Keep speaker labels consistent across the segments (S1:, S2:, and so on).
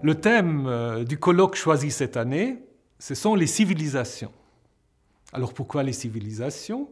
S1: Le thème du colloque choisi cette année, ce sont les civilisations. Alors pourquoi les civilisations?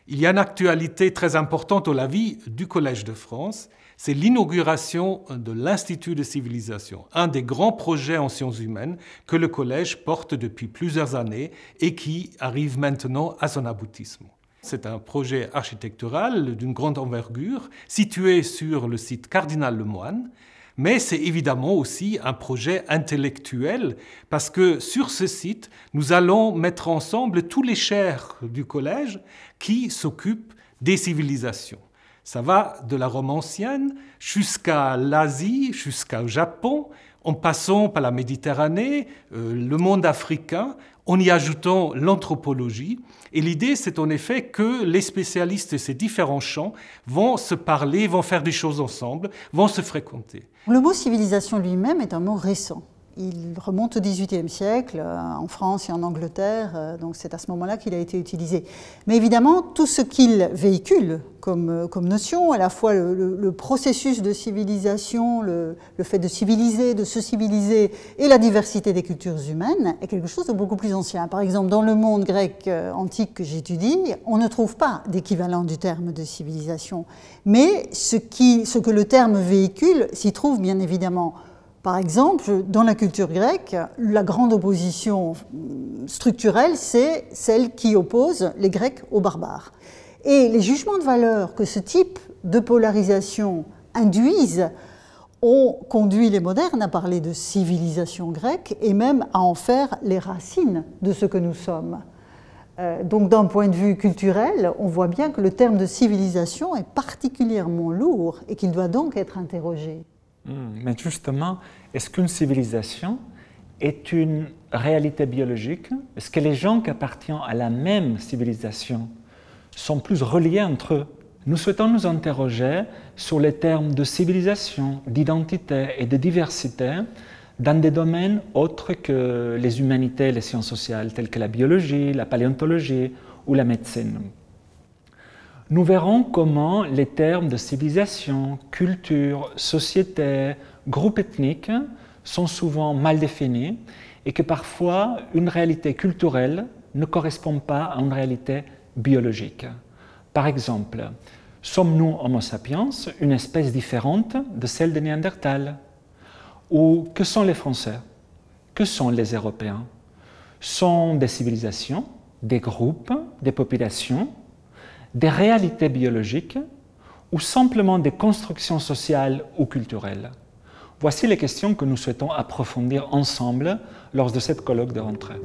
S1: Il y a une actualité très importante à la vie du Collège de France, c'est l'inauguration de l'Institut de civilisation, un des grands projets en sciences humaines que le Collège porte depuis plusieurs années et qui arrive maintenant à son aboutissement. C'est un projet architectural d'une grande envergure, situé sur le site Cardinal Lemoine, mais c'est évidemment aussi un projet intellectuel parce que sur ce site, nous allons mettre ensemble tous les chaires du collège qui s'occupent des civilisations. Ça va de la Rome ancienne jusqu'à l'Asie, jusqu'au Japon, en passant par la Méditerranée, le monde africain, en y ajoutant l'anthropologie. Et l'idée, c'est en effet que les spécialistes de ces différents champs vont se parler, vont faire des choses ensemble, vont se fréquenter.
S2: Le mot civilisation lui-même est un mot récent. Il remonte au XVIIIe siècle, en France et en Angleterre, donc c'est à ce moment-là qu'il a été utilisé. Mais évidemment, tout ce qu'il véhicule comme notion, à la fois le processus de civilisation, le fait de civiliser, de se civiliser, et la diversité des cultures humaines, est quelque chose de beaucoup plus ancien. Par exemple, dans le monde grec antique que j'étudie, on ne trouve pas d'équivalent du terme de civilisation. Mais ce que le terme véhicule s'y trouve bien évidemment. Par exemple, dans la culture grecque, la grande opposition structurelle, c'est celle qui oppose les Grecs aux barbares. Et les jugements de valeur que ce type de polarisation induisent ont conduit les modernes à parler de civilisation grecque et même à en faire les racines de ce que nous sommes. Donc d'un point de vue culturel, on voit bien que le terme de civilisation est particulièrement lourd et qu'il doit donc être interrogé.
S3: Mais justement, est-ce qu'une civilisation est une réalité biologique? Est-ce que les gens qui appartiennent à la même civilisation sont plus reliés entre eux? Nous souhaitons nous interroger sur les termes de civilisation, d'identité et de diversité dans des domaines autres que les humanités et les sciences sociales, tels que la biologie, la paléontologie ou la médecine. Nous verrons comment les termes de civilisation, culture, société, groupe ethnique sont souvent mal définis et que parfois une réalité culturelle ne correspond pas à une réalité biologique. Par exemple, sommes-nous Homo sapiens, une espèce différente de celle des Néandertals? Ou que sont les Français? Que sont les Européens? Sont des civilisations, des groupes, des populations, des réalités biologiques ou simplement des constructions sociales ou culturelles? Voici les questions que nous souhaitons approfondir ensemble lors de cette colloque de rentrée.